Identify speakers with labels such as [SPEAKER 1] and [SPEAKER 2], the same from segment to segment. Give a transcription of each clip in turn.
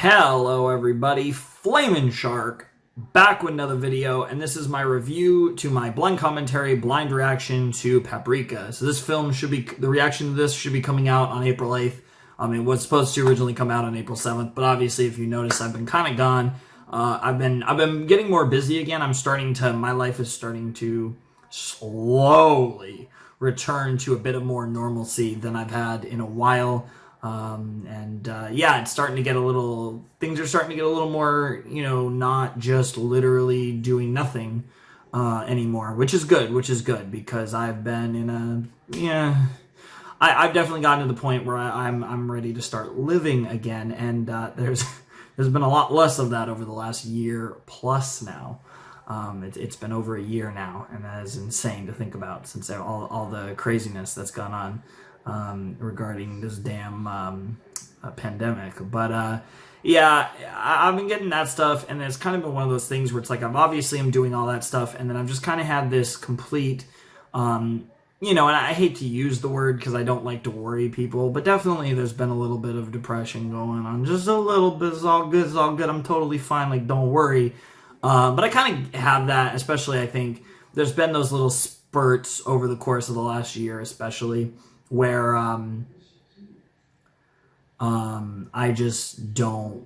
[SPEAKER 1] Hello everybody, Flamin' Shark, back with another video, and this is my review to my blind commentary, blind reaction to Paprika. So the reaction to this should be coming out on April 8th. It was supposed to originally come out on April 7th, but obviously if you notice, I've been kind of gone. I've been getting more busy again. My life is starting to slowly return to a bit of more normalcy than I've had in a while. Yeah, things are starting to get a little more, not just literally doing nothing, anymore, which is good because I've been I've definitely gotten to the point where I'm ready to start living again, and, there's been a lot less of that over the last year plus now. It's been over a year now, and that is insane to think about since all the craziness that's gone on regarding this damn pandemic. But yeah, I've been getting that stuff, and it's kind of been one of those things where it's like I'm doing all that stuff, and then I've just kind of had this complete, and I hate to use the word because I don't like to worry people, but definitely there's been a little bit of depression going on. Just a little bit. It's all good. I'm totally fine. Like, don't worry. But I kind of have that, especially I think there's been those little spurts over the course of the last year, especially where I just don't,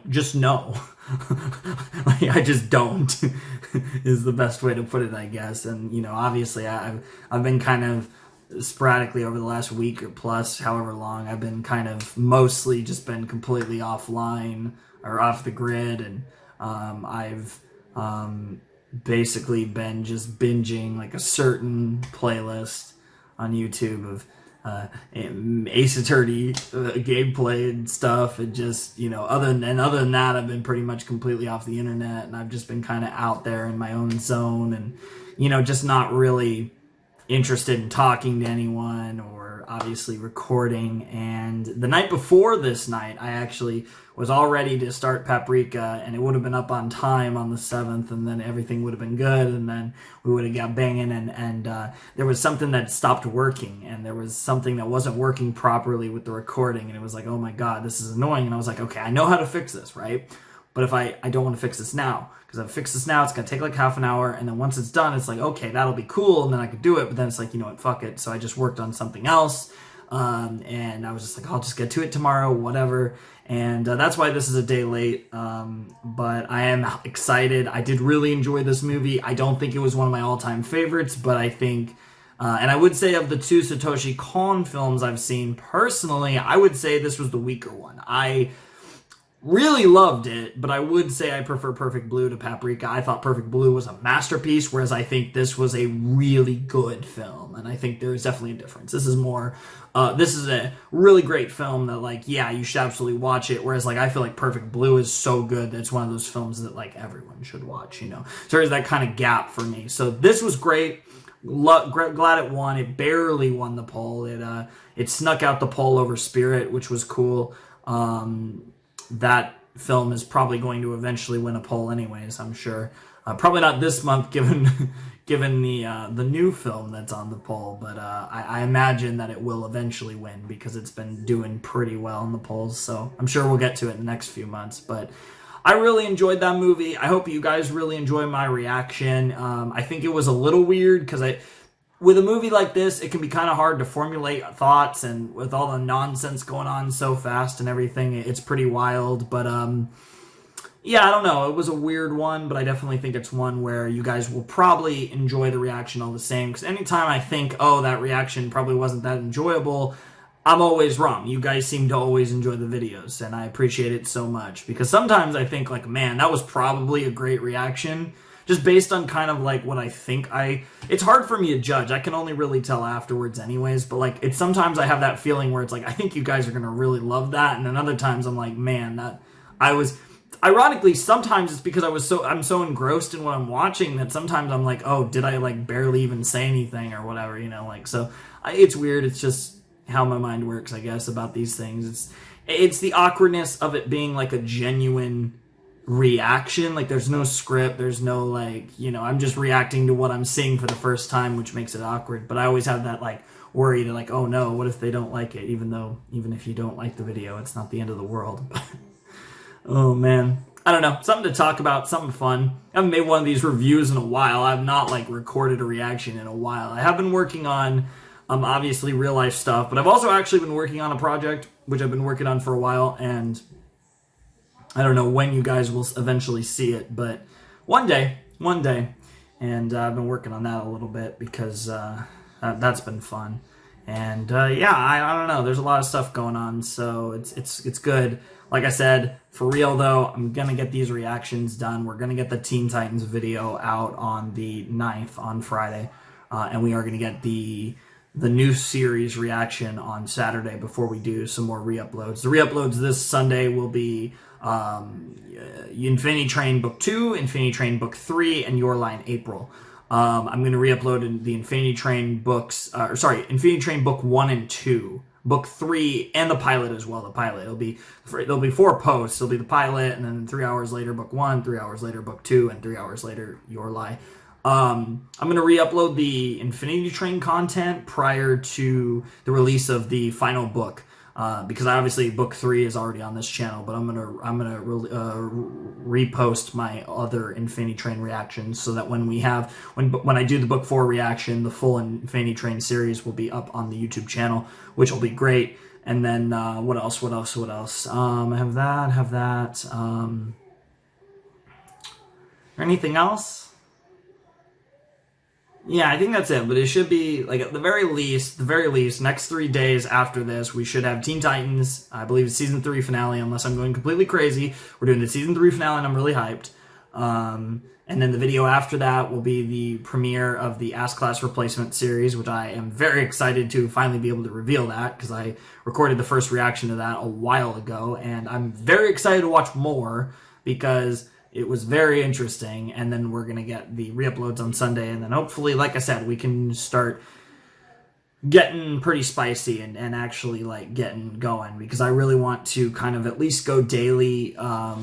[SPEAKER 1] just know. Like, I just don't is the best way to put it, I guess. And obviously I've been kind of sporadically over the last week or plus, however long, I've been kind of mostly just been completely offline or off the grid, and I've basically been just binging like a certain playlist on YouTube of Ace Attorney gameplay and stuff, and just other than that, I've been pretty much completely off the internet, and I've just been kind of out there in my own zone, and just not really interested in talking to anyone or obviously recording. And the night before this night, I actually was all ready to start Paprika, and it would have been up on time on the 7th, and then everything would have been good, and then we would have got banging, and there was something that stopped working, and there was something that wasn't working properly with the recording, and it was like, oh my god, this is annoying. And I was like, okay, I know how to fix this, right? But if I don't want to fix this now, because if I fix this now, it's going to take like half an hour, and then once it's done, it's like, okay, that'll be cool, and then I could do it, but then it's like, you know what, fuck it. So I just worked on something else, and I was just like, I'll just get to it tomorrow, whatever. And that's why this is a day late, but I am excited. I did really enjoy this movie. I don't think it was one of my all-time favorites, but I think, and I would say of the two Satoshi Kon films I've seen personally, I would say this was the weaker one. I really loved it, but I would say I prefer Perfect Blue to Paprika. I thought Perfect Blue was a masterpiece, whereas I think this was a really good film, and I think there is definitely a difference. This is a really great film that, like, yeah, you should absolutely watch it, whereas, like, I feel like Perfect Blue is so good that it's one of those films that, like, everyone should watch, So there's that kind of gap for me. So this was great. Glad it won. It barely won the poll. It snuck out the poll over Spirit, which was cool. That film is probably going to eventually win a poll anyways, I'm sure. Probably not this month, given the new film that's on the poll, but I imagine that it will eventually win because it's been doing pretty well in the polls, so I'm sure we'll get to it in the next few months. But I really enjoyed that movie. I hope you guys really enjoy my reaction. I think it was a little weird because with a movie like this, it can be kind of hard to formulate thoughts, and with all the nonsense going on so fast and everything, it's pretty wild. But yeah, I don't know. It was a weird one, but I definitely think it's one where you guys will probably enjoy the reaction all the same, because anytime I think, oh, that reaction probably wasn't that enjoyable, I'm always wrong. You guys seem to always enjoy the videos, and I appreciate it so much, because sometimes I think, like, man, that was probably a great reaction, just based on kind of like what I think it's hard for me to judge. I can only really tell afterwards anyways, but like, sometimes I have that feeling where it's like, I think you guys are going to really love that. And then other times I'm like, man, ironically, sometimes it's because I'm so engrossed in what I'm watching that sometimes I'm like, oh, did I like barely even say anything or whatever, so it's weird. It's just how my mind works, I guess, about these things. It's the awkwardness of it being like a genuine reaction. Like, there's no script, there's no, like, I'm just reacting to what I'm seeing for the first time, which makes it awkward. But I always have that, like, worry that like, oh no, what if they don't like it? Even if you don't like the video, it's not the end of the world. Oh man, I don't know, something to talk about, something fun. I haven't made one of these reviews in a while. I've not like recorded a reaction in a while. I have been working on obviously real life stuff, but I've also actually been working on a project which I've been working on for a while, and I don't know when you guys will eventually see it, but one day, and I've been working on that a little bit because that's been fun. And yeah, I don't know. There's a lot of stuff going on, so it's good. Like I said, for real though, I'm gonna get these reactions done. We're gonna get the Teen Titans video out on the 9th on Friday, and we are gonna get the new series reaction on Saturday before we do some more re-uploads. The re-uploads this Sunday will be Infinity Train Book 2, Infinity Train Book 3, and Your Line April. I'm going to re-upload the Infinity Train books, Infinity Train Book 1 and 2, Book 3, and the pilot as well. The pilot, there'll be 4 posts. There'll be the pilot, and then 3 hours later, Book 1, 3 hours later, Book 2, and 3 hours later, Your Lie. I'm going to re-upload the Infinity Train content prior to the release of the final book. Because obviously Book 3 is already on this channel, but I'm gonna repost my other Infinity Train reactions so that when I do the Book 4 reaction, the full Infinity Train series will be up on the YouTube channel, which will be great. And then what else? Have that. Anything else? Yeah, I think that's it, but it should be, like, at the very least, next 3 days after this, we should have Teen Titans, I believe it's Season 3 finale, unless I'm going completely crazy. We're doing the Season 3 finale, and I'm really hyped. And then the video after that will be the premiere of the Ass Class Replacement series, which I am very excited to finally be able to reveal that, because I recorded the first reaction to that a while ago, and I'm very excited to watch more, because it was very interesting. And then we're going to get the re-uploads on Sunday, and then hopefully, like I said, we can start getting pretty spicy and actually like getting going, because I really want to kind of at least go daily, at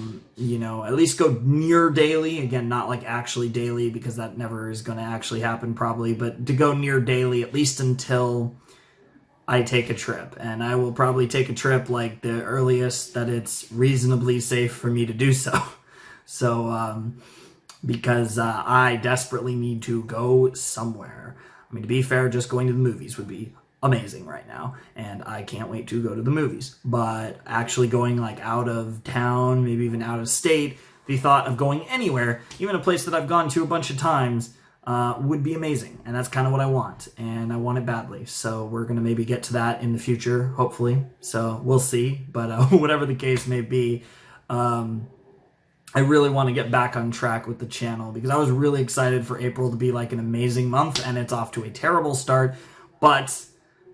[SPEAKER 1] least go near daily. Again, not like actually daily, because that never is going to actually happen probably, but to go near daily at least until I take a trip. And I will probably take a trip like the earliest that it's reasonably safe for me to do so. So, because I desperately need to go somewhere. I mean, to be fair, just going to the movies would be amazing right now, and I can't wait to go to the movies. But actually going like out of town, maybe even out of state, the thought of going anywhere, even a place that I've gone to a bunch of times, would be amazing. And that's kind of what I want, and I want it badly. So we're going to maybe get to that in the future, hopefully. So we'll see, but whatever the case may be, I really want to get back on track with the channel, because I was really excited for April to be like an amazing month, and it's off to a terrible start, but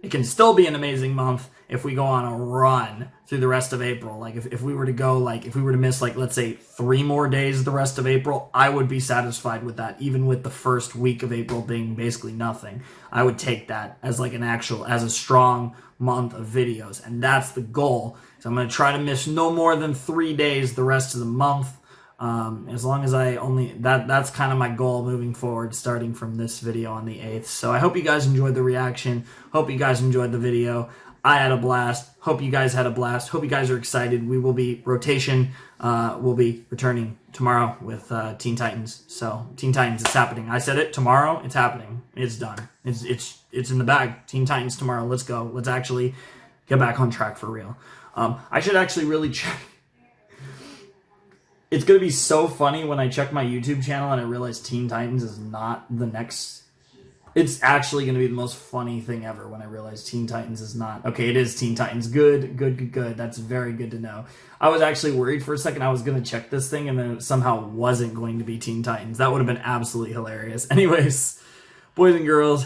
[SPEAKER 1] it can still be an amazing month if we go on a run through the rest of April. Like if we were to go, like if we were to miss like, let's say 3 more days the rest of April, I would be satisfied with that. Even with the first week of April being basically nothing, I would take that as like as a strong month of videos. And that's the goal. So I'm going to try to miss no more than 3 days the rest of the month. As long as that's kind of my goal moving forward, starting from this video on the 8th. So I hope you guys enjoyed the reaction. Hope you guys enjoyed the video. I had a blast. Hope you guys had a blast. Hope you guys are excited. We will be rotation. We'll be returning tomorrow with Teen Titans. So Teen Titans is happening. I said it. Tomorrow, it's happening. It's done. It's in the bag. Teen Titans tomorrow. Let's go. Let's actually get back on track for real. I should actually really check. It's going to be so funny when I check my YouTube channel and I realize Teen Titans is not the next. It's actually going to be the most funny thing ever when I realize Teen Titans is not. Okay, it is Teen Titans. Good. That's very good to know. I was actually worried for a second I was going to check this thing and then it somehow wasn't going to be Teen Titans. That would have been absolutely hilarious. Anyways, boys and girls,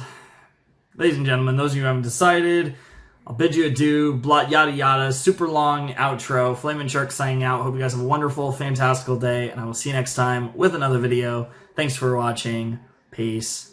[SPEAKER 1] ladies and gentlemen, those of you who haven't decided, I'll bid you adieu, blah, yada yada, super long outro, Flamin' Shark signing out. Hope you guys have a wonderful, fantastical day, and I will see you next time with another video. Thanks for watching. Peace.